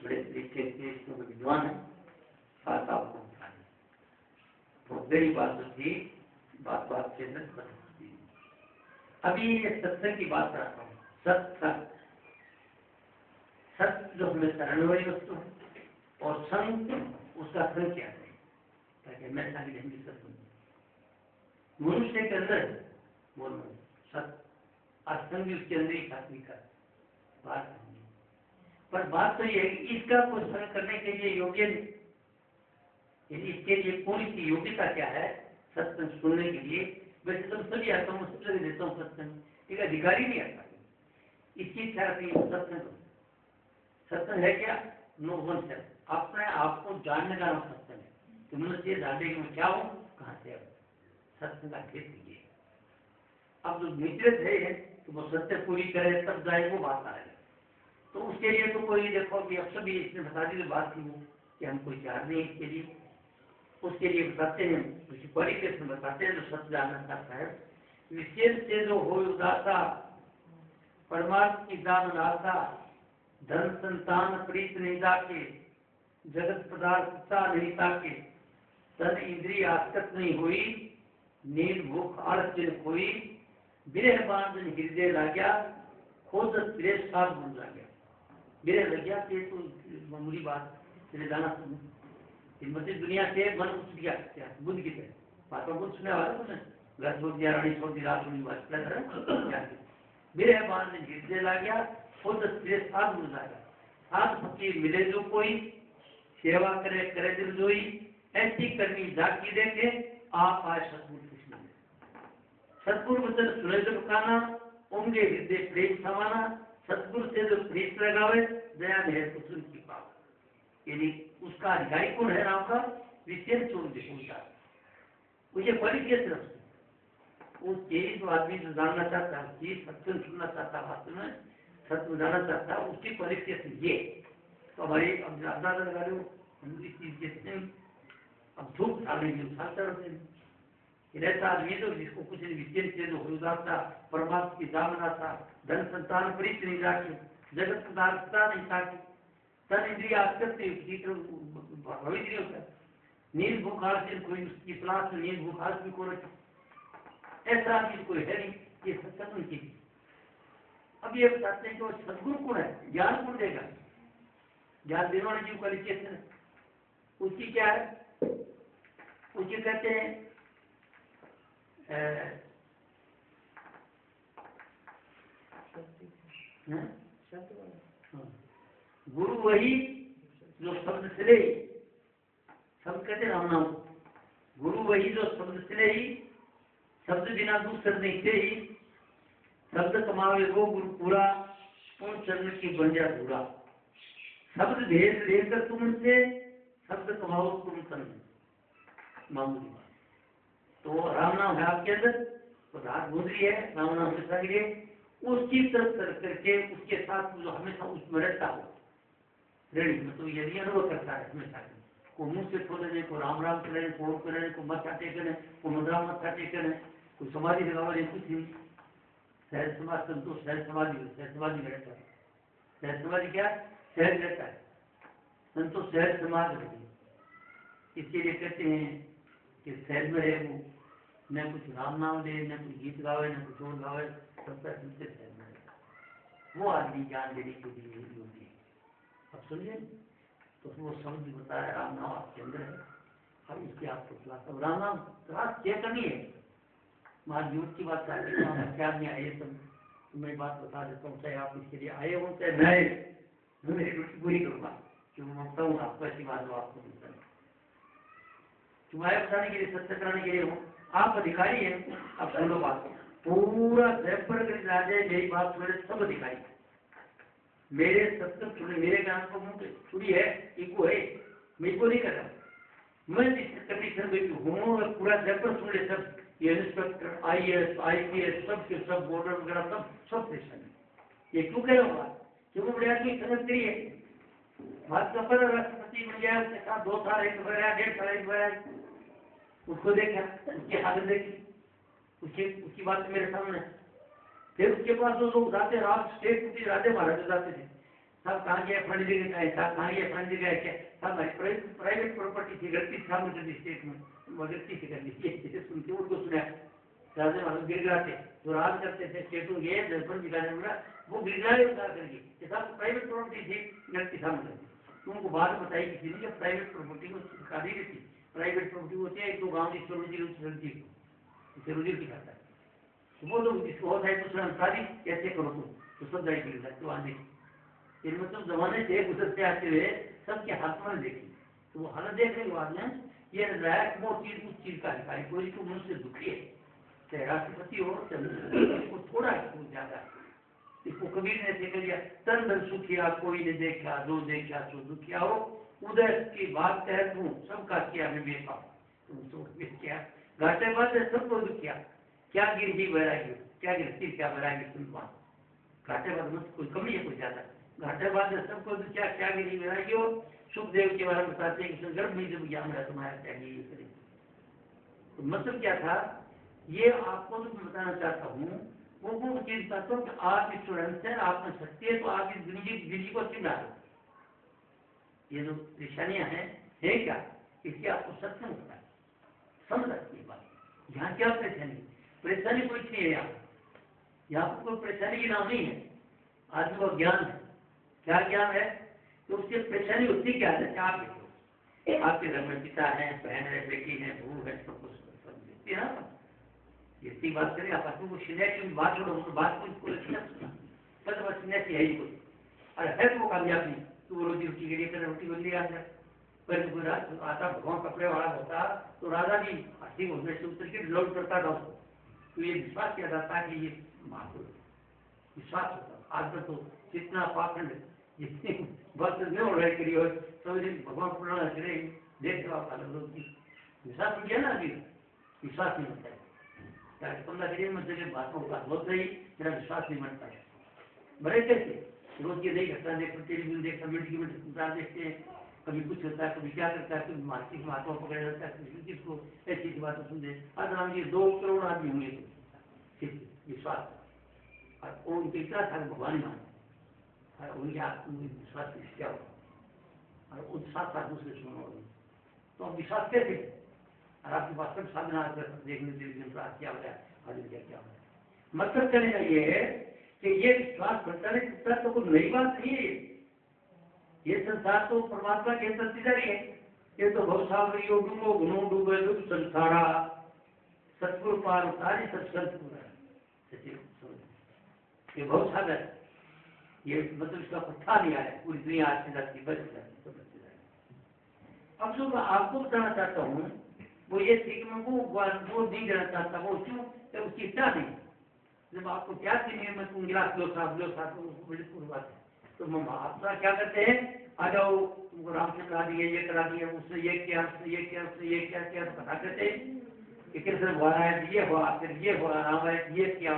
बड़े तरीके से इसमें विद्वान है, बात आपको बताएं। तो मेरी बात जो थी बात बात के अंदर बदलती। अभी ये सत्संग की बात करता हूँ। सत्संग सत्य जो हमें शरणवरी वस्तु है, और संग उसका संग क्या है, ताकि मैं सारी हिंदी सत्संग मनुष्य के अंदर बोलना सत्य असंग उसके अंदर ही प्राथमिक बात है। पर बात तो ये है कि इसका कुछ संग करने के लिए योग्य नहीं, यदि इसके लिए पूरी की योग्यता क्या है सत्संग सुनने के लिए। वैसे तो सभी आता हूँ, सब जगह देता हूँ सत्संग, एक अधिकारी नहीं आता। इसकी इच्छा रखती है सत्संग। सत्संग है क्या? नो वन सेल्फ, अपने आप को जानने का नाम सत्संग है। तो मनुष्य जानने की मैं क्या हूँ, कहाँ से अब सत्संग का खेत कीजिए। अब जो मित्र है तो वो सत्य पूरी करे तब जाए वो बात आएगी। तो उसके लिए तो कोई देखो कि अब सभी इसने बता दी बात थी वो कि हम कोई चाह नहीं इसके लिए। उसके लिए बताते हैं, उसी क्वालिफिकेशन बताते हैं जो सत्य जानना चाहता है। विशेष से जो हो उदासा परमात्मा की दान लाता, धन संतान प्रीत नहीं जाके, जगत पदार्थता नहीं ताके, तन इंद्रिय आसक्त नहीं हुई, नींद भूख आलस जिन कोई, विरह बांधन हृदय लाग्या, खोज क्लेश साथ बन गया। विरह लग गया कि तो मामूली बात तेरे जाना सुन मतलब दुनिया से मन उठ गया क्या बुद्ध की तरह बातों को सुने वाला तुमने घर छोड़ दिया, रानी छोड़ दी, रात होनी बात विरह बांधन हृदय लाग्या, खोज क्लेश साथ बन गया। साथ फकीर मिले जो कोई, सेवा करे करे दिल जोई, ऐसी करनी जाकी देखे, आप आए सतगुरु कृष्ण। सतगुरु वचन सुने जो काना, उनके हृदय प्रेम समाना, सतगुरु से जो प्रीत लगावे, दया है कुसुम की पाव। यानी उसका अधिकारी कौन है राम का? विशेष चोर देखूंगा मुझे बड़ी के तरफ उस चीज जो आदमी जो जानना चाहता है, चीज सत्संग सुनना चाहता है, वास्तव में सत्य जानना चाहता है, उसकी क्वालिफिकेशन ये। तो हमारी अब ज्यादा लगा लो हम इस चीज के अब धूप डालने की उछालते रहते हैं। ऐसा आदमी तो जिसको कुछ विशेष चीज हो था, परमात्मा की दामना था, धन संतान प्रीत नहीं जाके, जगत पदार्थता नहीं ताकि, तन इंद्रिय आसक्त भविष्य नहीं होता, नींद भूख आलस कोई उसकी तलाश में नींद भूख आलस भी को रखे, ऐसा आदमी कोई है नहीं। ये सत्संग उनकी। अब ये बताते हैं कि वो सदगुरु कौन है, ज्ञान कौन देगा, ज्ञान देने वाले की क्वालिफिकेशन है उसकी क्या है? उसके कहते हैं गुरु वही जो शब्द से ही, शब्द कहते राम नाम, गुरु वही जो शब्द से ही, शब्द बिना दूसर नहीं से ही, शब्द कमावे वो गुरु पूरा, उन चरण की बन जा पूरा। शब्द भेद लेकर तुमसे, शब्द कमाओ तुम तन, मामूली बात। तो राम नाम है आपके अंदर, तो रात गुजरी है राम नाम हमेशा के लिए, उसकी तरफ करके उसके साथ जो हमेशा उसमें रहता हो रेडी, मतलब यदि अनुभव करता है हमेशा को मुंह से खोलने को राम राम करें, को करें, को मत्था टेकने, को मुद्रा मत्था टेकने, कोई समाधि लगावे कुछ नहीं। सहज समाज संतोष, सहज समाधि में रहता है। सहज समाधि क्या? सहज रहता है, संतोष सहज समाज होती है। इसके लिए कहते हैं कि सहज में रहे वो, न कुछ राम नाम दे, न कुछ गीत गावे, न कुछ और गावे, सबका सबसे सहज में रहे। वो आदमी ज्ञान देने के लिए योग्य है। अब समझे? तो वो समझ बता है राम नाम आपके अंदर है। अब इसकी आपको क्लास, अब राम नाम क्लास क्या करनी है? मार युग की बात करते हैं, क्या नहीं आए सब तो मैं बात बता देता हूँ, चाहे आप इसके लिए आए हो चाहे मैं आए, मैं मेरी ड्यूटी पूरी करूँगा क्योंकि मैं मानता हूँ आपको ऐसी बात हो, आपको मिलता है तुम्हारे बताने के लिए, सत्य कराने के लिए हो, आप अधिकारी हैं। अब सुनो बात, पूरा जयपुर राजे मेरी बात सुने, सब अधिकारी मेरे सत्संग सुने, मेरे ज्ञान को मुंह छुरी है, इको है, मैं इको नहीं कर रहा, मैं जिस कंडीशन में हूँ पूरा जयपुर सुन ले सब, ये इंस्पेक्टर IAS IPS सब के सब बॉर्डर वगैरह सब सेक्शन है। ये क्यों कह रहा हूँ बात? क्योंकि बड़े आदमी समझ करिए, भारत का पहला राष्ट्रपति बन गया, उसके साथ 2 साल एक वगैरह 1.5 साल एक वगैरह, उसको देखा, उसकी हालत देखी, उसकी बात मेरे सामने। फिर उसके पास जो लोग जाते राज स्टेट राजे महाराजे जाते थे, साहब कहाँ गया फंड जगह का है, साहब कहाँ गया फंड जगह है, साहब प्राइवेट प्रॉपर्टी थी, गलती साहब कर दी स्टेट में, गलती से कर दी, सुनते उनको सुना राजा वाले गिरगिरा थे, जो राज करते थे स्टेटों गए दर्पण दिखाने वाला वो गिरगिराए उतार करके, साहब प्राइवेट प्रॉपर्टी थी, गलती साहब कर दी। तुमको बात बताई किसी ने कि प्राइवेट प्रॉपर्टी को सरकारी रहती, प्राइवेट प्रॉपर्टी होती है एक दो गाँव की सरोजी की खाता है, वो तो जिसको होता है दूसरा अंसारी कैसे करो तुम, तो सब जाए गिर जाए तो आने इनमें तो जमाने से गुजरते आते हुए सबके हाथ में देखी, तो वो हालत देखने के बाद में ये लायक वो चीज उस चीज का अधिकारी कोई तो मनुष्य दुखी है, चाहे राष्ट्रपति हो चाहे इसको थोड़ा है ज्यादा, इसको कबीर ने ऐसे दिया तन धन सुखिया कोई ने देखा जो देखा सो दुखिया हो, उधर की बात कह तू सबका किया मैं बेटा तुम तो क्या घाटे बात है सबको दुखिया, क्या गिरही बैरागी, क्या गिरती क्या बैरागी सुन बात घाटे बाद में कोई कमी है कोई ज्यादा, घाटे बाद सबको दुखिया क्या गिरही बैरागी हो, सुखदेव के बारे में बताते हैं कि गर्भ में जब ज्ञान है तुम्हारा चाहिए ये करें, तो मतलब क्या था ये आपको तो मैं बताना चाहता हूँ, वो चीज चाहता हूँ कि आप स्टूडेंट है आपने शक्ति है तो आप इस गिरी को चिन्ह दो, ये जो परेशानियां हैं है क्या इसकी आपको सत्संग होता है, समझ रखिए बात, यहाँ क्या परेशानी, परेशानी कुछ नहीं है, यहाँ पर कोई परेशानी की नाम नहीं है, आदमी को ज्ञान है, क्या ज्ञान है तो उसकी परेशानी होती क्या है, आप देखो आपके घर में पिता है बहन है बेटी है बहू है सब कुछ सब देखती है ना, जितनी बात करें आप आपको सिनेसी बात छोड़ो तो बात को बस बस सिनेसी है ही कुछ, अरे है तो कामयाब नहीं तो वो रोटी रोटी के लिए कर रोटी बन आ जाए, पर आता भगवान कपड़े वाला होता तो राजा भी हाथी होने से उतर के लौट करता था उसको, तो ये विश्वास किया जाता कि ये महापुरुष विश्वास होता, आज तक तो जितना पाखंड जितनी बात नहीं हो रही करी और सब भगवान पूर्ण करे देख लोग विश्वास नहीं किया ना अभी विश्वास नहीं होता है, 15 में जगह बातों का बहुत रही मेरा विश्वास नहीं बनता है, बड़े कैसे रोज ये नहीं करता देखते टेलीविजन देखता मीडिया देखते हैं, कभी कुछ होता है कभी क्या करता है, कभी मार्केट में हाथों पकड़ा जाता है, किसी चीज को ऐसी बातें सुनते आज हम ये 2 करोड़ आदमी होंगे तो विश्वास और वो उनके इतना था भगवान माने और उनके आत्मविश्वास क्या हो और उन साथ साथ दूसरे सुनो तो अब विश्वास कैसे और आपके पास सब साधना देखने टेलीविजन पर क्या हो रहा है आगे क्या हो रहा है, मतलब कहने का ये है कि ये विश्वास बनता है तो कोई नई बात नहीं है, ये संसार तो परमात्मा के अंदर है, ये तो भवसागर डूबो गुनो डूबे दुख संसारा सतगुरु पार उतारी सत्संग ये भवसागर ये मतलब इसका पत्थर नहीं आया पूरी दुनिया आज से जाती बच जाती अब जो मैं आपको बताना चाहता हूँ वो ये थी कि मैं वो नहीं देना चाहता, वो क्यों उसकी इच्छा नहीं, जब आपको क्या चाहिए मैं तुम गिलास लो साहब बड़ी पूरी बात है, तो महात्मा क्या करते हैं आ जाओ तुमको रामचंद्र करा दिए ये करा दिया उसने ये किया उसने ये किया उसने ये क्या तो बता करते कि कैसे हुआ है ये हुआ फिर ये हुआ राम है ये किया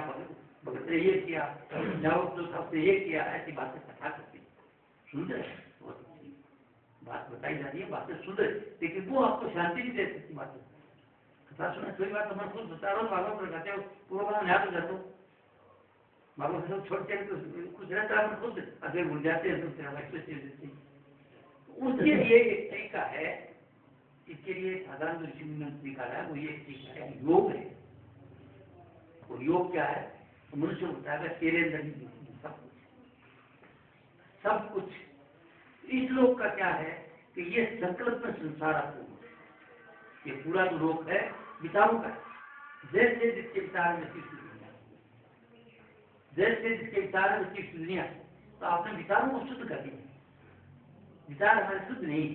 भगत ने ये किया जाओ तो सबसे ये किया, ऐसी बातें कथा करती सुंदर बात बताई जा रही है बातें सुंदर, लेकिन वो आपको शांति भी दे सकती बातें कथा सुने थोड़ी बात मैं खुद बता रहा हूँ भागवत पर कहते हो पूरा गाँव याद हो जाता हूँ भागवत सब छोड़ते हैं तो कुछ रहता है खुद अगर भूल जाते हैं उसके लिए एक तरीका है, इसके लिए साधारण ऋषि ने निकाला है वो ये तरीका है योग है, और योग क्या है तो मनुष्य होता है तेरे अंदर सब कुछ इस लोक का क्या है कि ये संकल्प में संसार आपको ये पूरा जो लोक है विचारों का, जैसे जिसके विचार में जैसे जिसके विचार में उसकी दुनिया, तो आपने विचारों को शुद्ध कर दिया, विचार हमारे शुद्ध नहीं,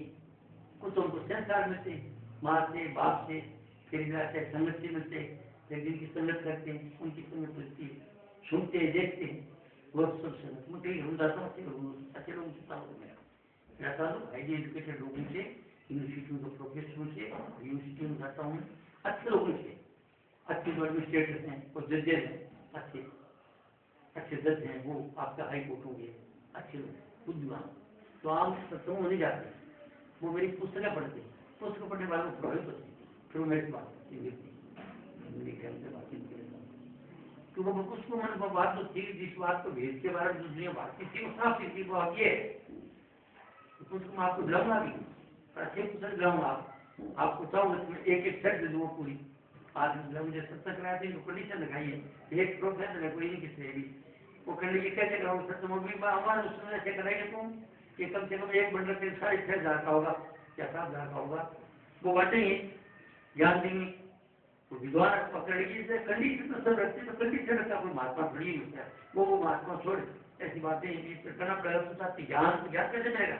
कुछ उनको संस्कार मिलते माँ से बाप से फिर संगत से मिलते, जिनकी संगत करते हैं उनकी संगत मिलती है, सुनते हैं देखते हैं वो सब संगत मैं कहीं घूम जाता हूँ अच्छे लोगों से रहता हूँ हाईली एजुकेटेड लोगों से यूनिवर्सिटियों के प्रोफेसरों से यूनिवर्सिटी में जाता हूँ अच्छे लोगों से, अच्छे जो एडमिनिस्ट्रेटर हैं और जजेज हैं अच्छे जज हैं वो आपका हाई कोर्ट होंगे अच्छे लोग बुद्धिमान, तो आप सत्संग में नहीं जाते वो मेरी पुस्तकें पढ़ते हैं, पुस्तक पढ़ने वालों को प्रभावित होते हैं, फिर वो मेरे से बात करते क्योंकि उसको मैंने बात तो थी, जिस बात को भेद के बारे में जो दुनिया बात की थी वो साफ थी वो आप ये उसको मैं आपको दिलाऊंगा भी, अच्छे कुछ दिलाऊंगा आपको चाहूँ इसमें एक एक सेट दे दूँ पूरी। आज मुझे सत्संग कराया थे कंडीशन लगाई है, एक प्रोफेसर है कोई नहीं किसी भी वो करने की कैसे कराऊँ सत्संग हमारे उसमें ऐसे कराएंगे तुम कि कम से कम एक बंडल के 6,500 का होगा या 7,000 का होगा, वो बांटेंगे ज्ञान देंगे। तो विद्वान पकड़ेगी कंडीशन तो सब रखते तो कंडीशन रखता कोई महात्मा थोड़ी होता है, वो महात्मा छोड़ ऐसी बातें करना पड़ेगा। उसके साथ ज्ञान कैसे मिलेगा?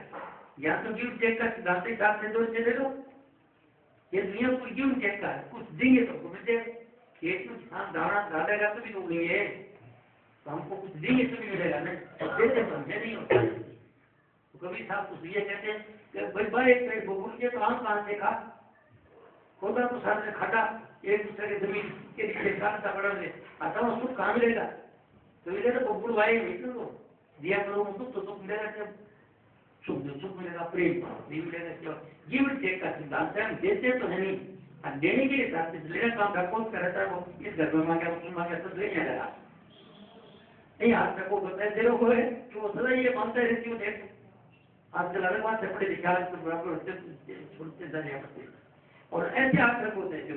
ज्ञान तो गिव टेक का सिद्धांत के साथ दे दो, ये दुनिया को गिव टेक का है, कुछ देंगे तो मिल जाएगा। खेत में किसान दाना डालेगा तो भी तो नहीं है, तो हमको कुछ देंगे तो भी मिलेगा नहीं, देते तो हमसे नहीं होता। तो कभी साहब कुछ ये कहते हैं कि भाई भाई एक पेड़ बोल के तो आम कहाँ से खा होता तो साथ में खटा एक दूसरे के जमीन के नीचे काटता पड़ा दे आता वो सुख कहाँ मिलेगा? तो ये तो बबुल भाई तो दिया करो सुख तो सुख मिलेगा, जब सुख मिलेगा प्रेम नहीं मिलेगा क्यों? गिव एंड टेक का सिद्धांत है, हम देते तो है नहीं, हम देने के लिए साथ लेना काम घर कौन करता है, वो इस घर में मांगा उसमें मांगा तो ले जाएगा नहीं। आज तक वो बताए दे रहा है कि वो सदा ये मानता रहती हूँ देख आजकल अलग बात है, पढ़े लिखे तो बराबर छोड़ते जाने पड़ते और ऐसे आकर होते हैं जो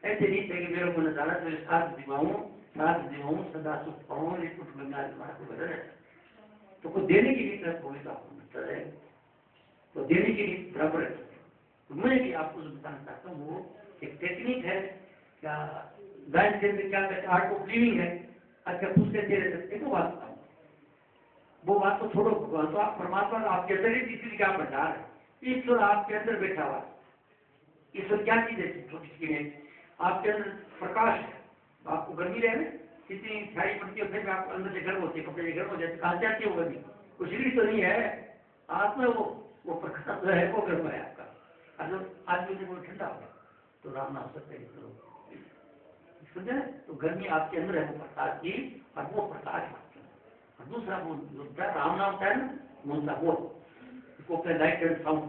ऐसे नहीं थे कि मेरे को नजारा तो साथ दिवाऊं सदा सुख पाऊं ये कुछ बंगाल को बदल तो कुछ देने की भी तरफ होगी तो आपको मिलता है, तो देने की भी बराबर है। तो मैं भी आपको जो बताना चाहता हूँ वो एक टेक्निक है, क्या गायन के अंदर क्या कहते हैं आर्ट ऑफ लिविंग है। अच्छा पूछते दे सकते वो बात बताऊँ, वो बात को छोड़ो भगवान तो आप परमात्मा आपके अंदर ही किसी क्या भंडार है, ईश्वर आपके अंदर बैठा हुआ। ईश्वर क्या चीज है? छोटी चीज है आपके अंदर प्रकाश है, आपको गर्मी रहे कितनी छाई पड़ती है फिर आपको अंदर से गर्म होती है, कपड़े गर्म हो जाते कहा जाती है वो गर्मी, कुछ भी तो नहीं है आत्मा वो प्रकाश है वो गर्म है आपका। अगर आदमी से कोई ठंडा होगा तो राम नाम सत्य करो समझे, तो गर्मी आपके अंदर है वो प्रकाश की और वो प्रकाश और दूसरा वो राम नाम होता है ना वो उनका वो इसको लाइट एंड साउंड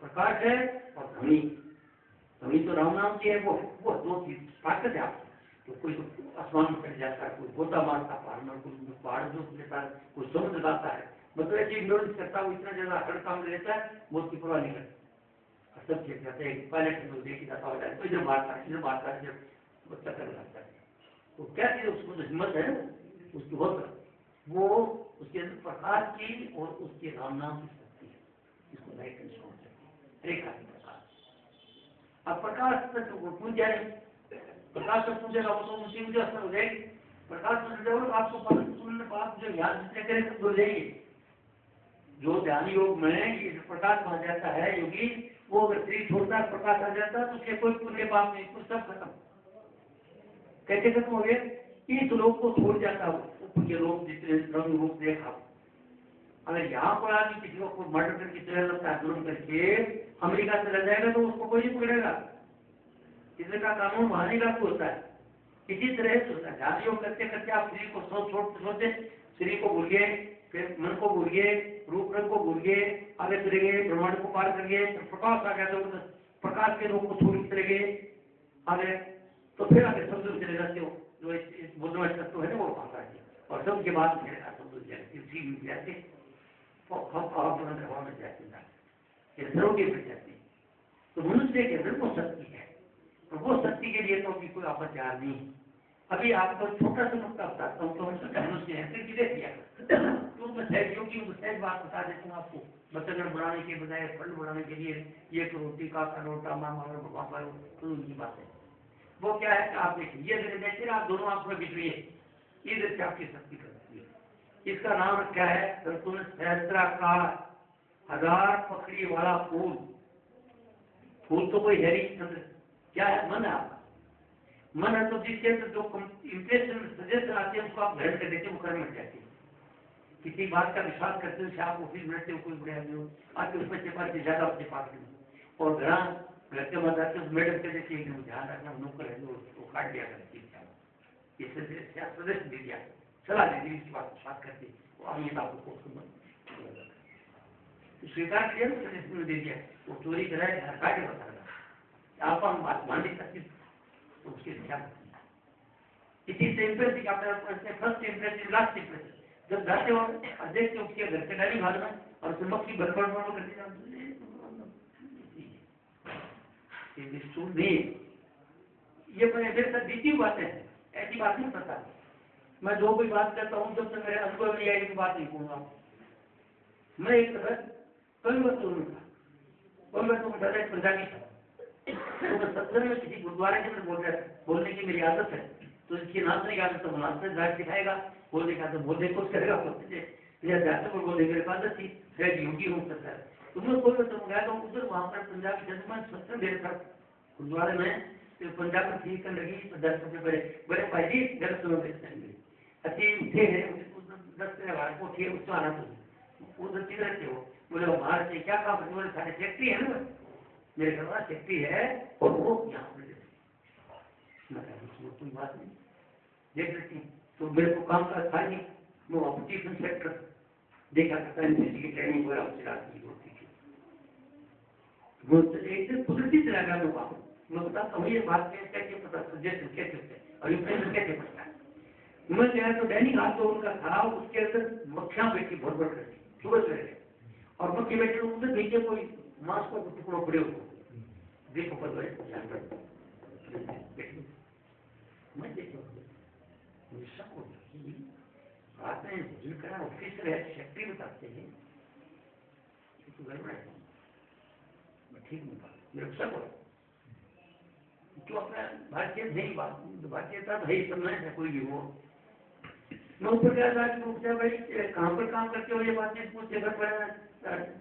प्रकाश है और ध्वनि, ध्वनि तो राम नाम की है वो दो चीज ताकत है आपकी। तो कोई तो आसमान में चढ़ जाता है, कोई गोता मारता पहाड़ में, कोई पहाड़ जो लेता है, कोई समुद्र जाता है, मतलब ऐसे इग्नोरेंस करता है, वो इतना ज्यादा हर काम लेता है वो उसकी परवाह नहीं करता, सब चेक जाते हैं पायलट में देखी जाता हो जाए इधर मारता है जब वो चक्कर लगता है। तो क्या चीज उसको जो हिम्मत है उसकी वो उसके अंदर प्रकाश की और उसके राम नाम की शक्ति है, इसको लाइट एंड साउंड रेखा की प्रकाश। अब प्रकाश तक वो पूछ जाए, प्रकाश से पूछेगा वो तो उसी मुझे असर हो जाएगी, प्रकाश से जब आपको सुनने बात जो याद जितने करें तो भूल जाएंगे। जो ध्यान योग में ये प्रकाश आ जाता है योगी वो अगर शरीर छोड़ता है प्रकाश आ जाता है तो उसके कोई पुण्य पाप नहीं, कुछ सब खत्म। कैसे खत्म हो गए? इस लोग को छोड़ जाता हो पुण्य लोग जितने रंग रूप देखा। अगर यहाँ पर आदमी किसी को मर्डर करके चला लगता है जुर्म करके अमेरिका चला जाएगा तो उसको कोई नहीं पकड़ेगा, इसलिए का कानून वहां लागू होता है। इसी तरह ध्यान योग करते करते आप शरीर को सोचते शरीर को भूल गए, फिर मन को भूल गए, रूप रंग को भूल गए, आगे चले गए, ब्रह्मांड को पार कर गए, फिर प्रकाश आ गया तो प्रकाश के रूप को छोड़ चले गए आगे, तो फिर आगे समुद्र चले जाते हो जो बुद्धमय तत्व है ना वो पास आ गया और सब के बाद फिर समुद्र जाते हवा में जाते सरोगे में जाते। तो मनुष्य के अंदर वो शक्ति है और वो शक्ति के लिए तो अभी कोई आपत्तियार नहीं। अभी आपको छोटा सा नुकता बताता हूँ, तो मनुष्य है फिर किधर दिया तो मैं सहयोगी सहज बात बता देता हूँ आपको। बचन बढ़ाने के बजाय फंड बढ़ाने के लिए ये करो टीका करो टामा मारो भगवान मारो तो उनकी बात है। वो क्या है कि आप देखिए ये देखिए आप दोनों आंख में बिछड़िए, इधर से आपकी शक्ति करती है। इसका नाम रखा है संतुलन सहस्त्राकार 1000 पकड़ी वाला फूल। फूल तो कोई है नहीं, क्या है? मन है आपका। मन है तो जिसके अंदर जो इंप्रेशन सजेशन आते हैं उसको आप ग्रहण कर देते हैं, वो कर्म जाते हैं। किसी बात का विश्वास करते हो आप ऑफिस में रहते हो कोई बड़े आदमी हो आपके उसमें चपाती ज्यादा होते पास और घर के बाद आते मैडम के देखिए ध्यान रखना नौकर है वो काट दिया करती सदस्य दे दिया सलाह दे दी इसकी बात विश्वास करती आपको स्वीकार किया सदस्य दे दिया वो चोरी कराए घर काटे बता आप हम बात मान नहीं सकते तो उसकी क्या इसी से इम्प्रेसिव आपने फर्स्ट इम्प्रेसिव लास्ट इम्प्रेसिव जब जाते हो और देखते हो उसके घर से डाली भाग में और उसमें मक्खी बड़बड़ करती जाती ये मेरे साथ बीती हुई बातें हैं, ऐसी बात नहीं पता। मैं जो कोई बात करता हूँ जब तक मेरे अनुभव में आई बात नहीं कहूँगा। मैं एक पंजाबी था, तो मैं सत्तर में किसी गुरुद्वारे के अंदर बोलने की मेरी आदत है, तो इसकी नाचने की आदत तो नाचने जाट सिखाएगा, बोलने का तो बोलने को करेगा, जाते पर बोलने की आदत थी, शायद योगी हूँ सकता है। तो मैं बोल रहा गया तो उधर वहाँ पर पंजाबी जजमान सत्तर मेरे साथ गुरुद्वारे में पंजाब में ठीक कर लगी, 10 सबसे बड़े बड़े भाई जी गलत सुनो अच्छी उठे हैं 10 को उठे उसको आना तो उधर किधर रहते हो, बोले बाहर से क्या काम है, बोले सारे फैक्ट्री है ना, मेरे घर वाला फैक्ट्री है और वो यहाँ पर कोई बात नहीं देख सकती। तो मेरे को काम का था नहीं, वो ऑपरेशन सेक्टर देखा करता है, की ट्रेनिंग हो रहा उससे रात की होती थी, वो एक कुदरती चला गया लोग आप मैं बताता हूँ ये बात कैसे पता सजेशन कैसे होते हैं और इम्प्रेशन कैसे पड़ता है। मैं गया तो दैनिक हाथ तो उनका था, उसके अंदर मक्खियां बैठी भर करती सुबह सवेरे, और मक्खी बैठे उधर नीचे कोई मांस का टुकड़ो पड़े हो देखो पर मैं देखो आपने जिनका ऑफिसर है सेक्रेटरी बताते हैं तो गड़बड़ है, मैं ठीक नहीं बात मेरे सब जो अपना भारतीय नहीं बात भारतीयता भाई समझ है कोई भी हो। मैं ऊपर गया था कि पूछा भाई कहाँ पर काम करते हो, ये बातचीत पूछते घर पर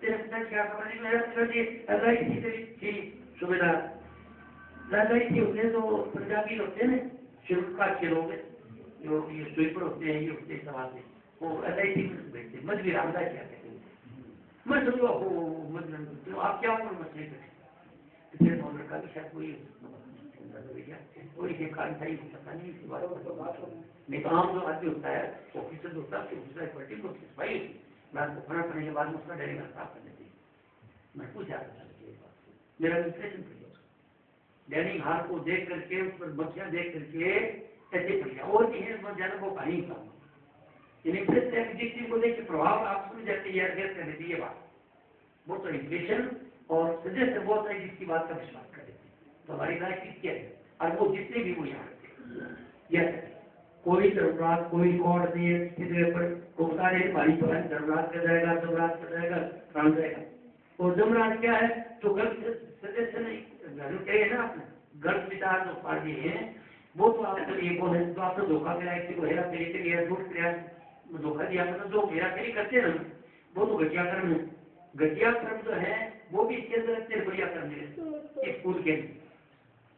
तेरे पिता क्या खबर, मेरा पिताजी LIC थी सुविधा LIC होते तो पंजाबी होते हैं शुल्क का अच्छे लोग जो ये स्वीपर होते हैं ये होते समाज से वो LIC में बैठते मजबी रामदा क्या कहते हैं। मैं समझा हो मजबूर तो आप क्या उम्र मछली करते फिर उम्र का भी शायद कोई कोई कारण सही पता नहीं इसी बात नहीं तो आम जो आदमी होता है ऑफिसर होता है दूसरा पार्टी को भाई मैं आपको खाना खाने के बाद में उसका डायरी साफ कर देती मैं पूछा मेरा इम्प्रेशन दैनिक हार को देख करके उस पर बच्चियां देख करके ऐसे पड़ गया और ज्यादा वो कहीं था जिस चीज को देख के प्रभाव आप सुन जाते हैं कर देती है बात बहुत सारी इम्प्रेशन और सजेस्ट बहुत सारी जिसकी बात का विश्वास कर देती है। तो हमारी राय किसकी है और वो जितने भी वो यहाँ कोई जरूरत कोई रिकॉर्ड नहीं है किसी जगह पर वो बता रहे हमारी जरूरत कर जाएगा जमरात कर जाएगा काम जाएगा। और जमरात क्या है जो गलत सजेशन कहे ना आपने गलत विचार जो पार्टी है वो तो आपको ये बोले तो आपने धोखा कराया किसी को हेरा फेरी के लिए झूठ कराया धोखा दिया मतलब जो हेरा फेरी करते हैं ना वो तो घटिया कर्म है। घटिया कर्म जो है वो भी इसके अंदर रखते बढ़िया कर्म है इस स्कूल के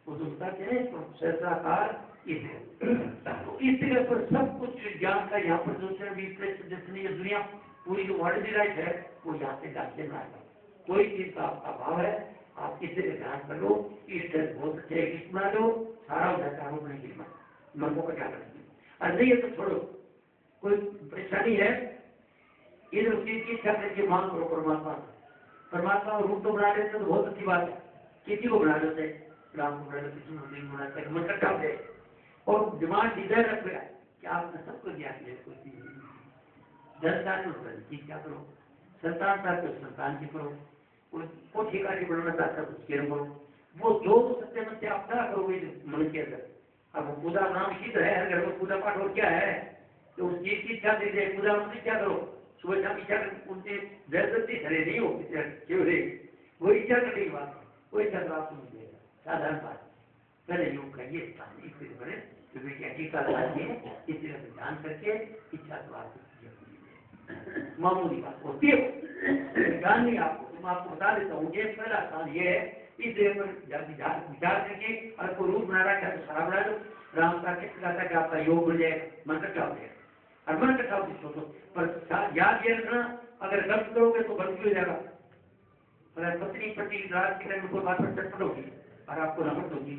वो तो बताते हैं तो सहस्राकार तो इस जगह पर सब कुछ ज्ञान का यहाँ पर जो जितनी दुनिया पूरी जो वर्ल्ड लाइफ है वो यहाँ पे जाके ना आएगा। कोई चीज का आपका भाव है आप किसी का ध्यान कर लो इस बहुत अच्छे गीत बना लो सारा हो जाता है अपने गिर मन को क्या करेंगे और नहीं है तो छोड़ो कोई परेशानी है इधर उस चीज की इच्छा करके मांग करो परमात्मा परमात्मा का रूप तो बना लेते तो बहुत अच्छी बात है किसी को बना लेते राम को बना लेते किसी को नहीं बनाते मन कटा दे और दिमाग डिजाइन रख गया कि आपने सबको दिया कोई चीज चीज क्या करो संतान चाहते हो संतान की करो वो ठेका की बनाना चाहता है उसके करो वो जो सत्य मत्य आप क्या करोगे मन के अंदर अब पूजा नाम शीत है हर घर में पूजा पाठ और क्या है तो उस चीज की इच्छा दे दे पूजा मंदिर क्या करो सुबह शाम इच्छा उनसे जरूरत खड़े नहीं हो क्यों रे वो इच्छा करने की बात वो इच्छा तो आपको मिल जाएगा साधारण बात पहले योग करिए इस तरह बने क्योंकि क्या टीका लगाइए इस तरह से ध्यान करके इच्छा तो आपको मामूली बात होती है ज्ञान नहीं आपको तो मैं आपको बता देता हूँ ये पहला स्थान ये है इस जगह पर विचार करके और को रूप बना रहा है तो सारा बना दो राम का किस कहता है कि आपका योग बन जाएगा मन कट्ठा हो जाएगा और मन कट्ठा होती सोचो पर याद ये रखना अगर गलत करोगे तो गलती हो जाएगा अगर पत्नी पति रात के टाइम कोई बात पर चटपट होगी और आपको नमक होगी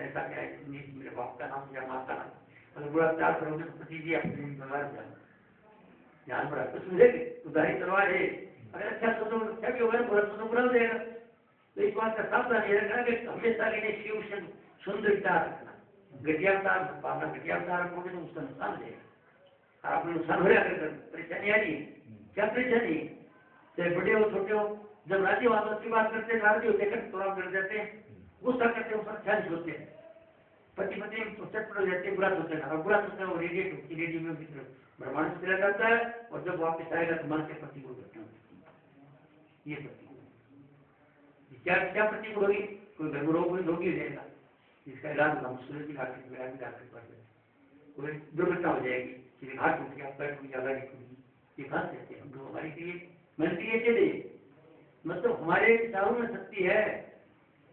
ऐसा क्या है मेरे बाप का नाम या माँ का नाम अगर बुरा प्यार करोगे तो पति जी आपके बीमार हो जाएगा ध्यान पड़ा तो समझेगे उधारी तलवार है अगर अच्छा सोचो अच्छा भी होगा बुरा सोचो बुरा हो जाएगा। तो इस बात का सावधान ये रखना कि हमेशा के लिए शिव सुंदर विचार रखना घटियावतार भावना घटियावतार रखोगे तो उसका नुकसान हो जाएगा। और आपने नुकसान हो जाएगा, परेशानी आ रही है। क्या परेशानी है? चाहे बड़े हो छोटे हो, जब राज्य वापस की बात करते हैं, राज्य होते हैं तो आप कर देते हैं, गुस्सा करते हैं, उस पर अच्छा नहीं सोचते हैं, पति पत्नी चटपट हो जाते हैं, बुरा सोचते हैं, और बुरा सोचते हैं वो रेडिएट होती रेडियो में ब्रह्मांड चला जाता है, और जब वापस आएगा तो मन के प्रतिकूल घटना होती है। ये प्रतिकूल क्या क्या प्रतिकूल होगी? कोई घर रोग कोई रोगी हो जाएगा, इसका इलाज होगा, सूर्य की डॉक्टर डॉक्टर पर कोई दुर्घटना हो जाएगी, किसी हाथ टूट गया, पैर टूट गया, गाड़ी टूट गई, ये कहाँ से आते हैं? हम लोग हमारी के लिए मन के लिए चले, मतलब हमारे विचारों में शक्ति है।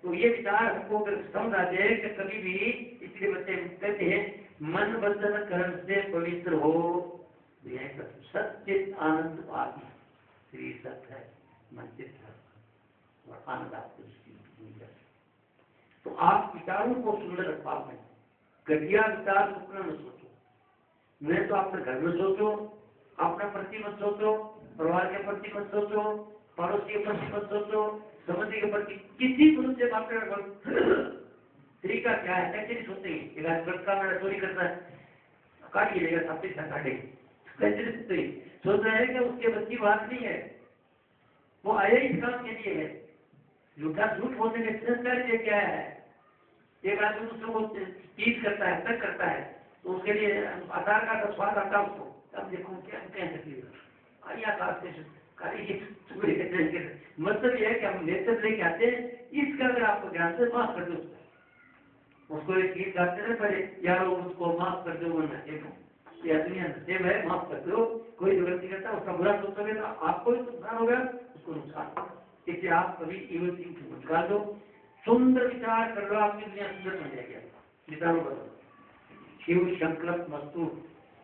तो ये विचार हमको अगर समझ आ जाए कि कभी भी, इसलिए बच्चे कहते हैं मन बंधन कर्म से पवित्र हो, सचित आनंद पाती, श्री सत्य है मन चित और आनंद आपको। तो आप विचारों को सुंदर रख पाओगे। घटिया विचार स्वप्न में सोचो, नहीं तो अपने घर में सोचो, अपना प्रति मत सोचो, परिवार के प्रति मत सोचो, पड़ोसी के प्रति मत सोचो, समझने के प्रति किसी पुरुष से बात करना तरीका क्या है? कैसे नहीं सोचते हैं? लड़का मेरा चोरी करता है, काट गिरेगा, सब पैसा काटे, कैसे नहीं सोचते? सोच रहे हैं कि उसके बस की बात नहीं है, वो आया इस काम के लिए है। झूठा झूठ बोलने के संस्कार क्या है? एक आदमी दूसरों को चीज करता है, तक करता है, तो उसके लिए आधार कार्ड का स्वाद आता है उसको, अब देखो क्या मतलब यह है कि हम नेतृत्व लेके आते हैं, इसका अगर आपको ध्यान से माफ कर दो, उसको एक गीत गाते हैं पहले, यार उसको माफ कर दो, या दुनिया सेम है, माफ कर दो, कोई जो गलती करता है उसका बुरा सोचोगे तो आपको भी नुकसान होगा, उसको नुकसान। इसलिए आप कभी इवन थिंग निकाल दो, सुंदर विचार कर लो, आपकी दुनिया सुंदर बन जाएगी। विचारों बदलो, शिव संकल्प मस्तु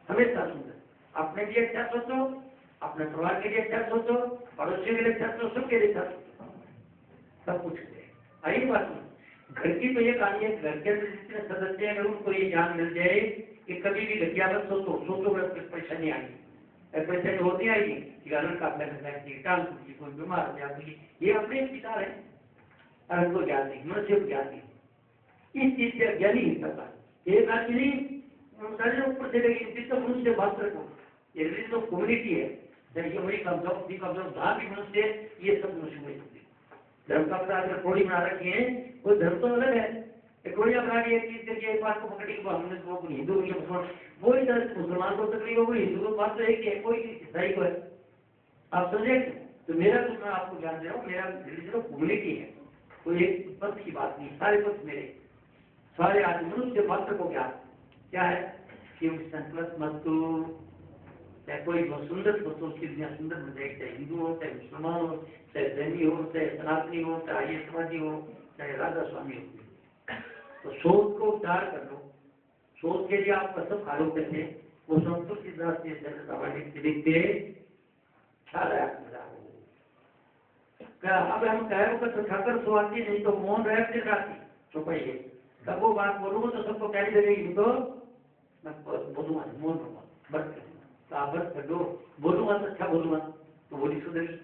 हमेशा सुंदर, अपने लिए अच्छा सोचो, अपने परिवार के लिए अच्छा सोचो, पड़ोसियों के लिए अच्छा सोचो, सबके लिए अच्छा सोचो, सब कुछ आई बात नहीं। घर की तो ये कहानी है, घर के अंदर जितने सदस्य हैं, अगर उनको ये ज्ञान मिल जाए कि कभी भी घटिया मत सोचो, सोचो परेशानी आएगी, परेशानी होती आएगी कि लड़का अपना टांग टूटी, कोई बीमार हो जाएगी, ये अपने विचार है, और हमको ज्ञान नहीं, मनुष्य को ज्ञान नहीं, इस चीज से ज्ञानी ही करता है। एक आदमी नहीं सारे ऊपर चलेगी, तो मनुष्य मात्र को ये तो कम्युनिटी है, जैसे वही कमजोर जहाँ भी मनुष्य, ये सब मनुष्य में धर्म का पता अगर थोड़ी बना रखी है, कोई धर्म तो अलग है, थोड़िया बना के एक चीज करके एक बात को पकड़ी को हमने को हिंदू को मुसलमान, वही तरह मुसलमान को तकलीफ होगी, हिंदू को बात तो एक है, कोई ईसाई को है, आप समझे? तो मेरा तो मैं आपको जान दे रहा हूँ, मेरा रिलीजन कम्युनिटी है, कोई एक पद की बात नहीं, सारे पद मेरे, सारे आदमी मनुष्य मात्र को क्या है कि संकल्प मस्तु, चाहे कोई बहुत सुंदर सोचो, उसकी दुनिया सुंदर बन जाएगी, चाहे हिंदू हो, चाहे मुसलमान हो, चाहे जैनी हो, चाहे सनातनी हो, चाहे आर्यवादी हो, चाहे राधा स्वामी हो। तो सोच को उच्चार कर लो, सोच के लिए आप सब फॉलो करते हैं, वो संतुष्ट सिद्धांत से सामाजिक दिखते अब हम कहे तो ठाकर सुहाती नहीं तो मौन रह फिर राती छुपाइए, तब वो बात बोलूंगा तो सबको कैसी लगेगी, तो मैं बोलूंगा मौन रहूंगा, बस बस कर दो, बोलूंगा तो अच्छा बोलूंगा तो बोली सुधरेगी,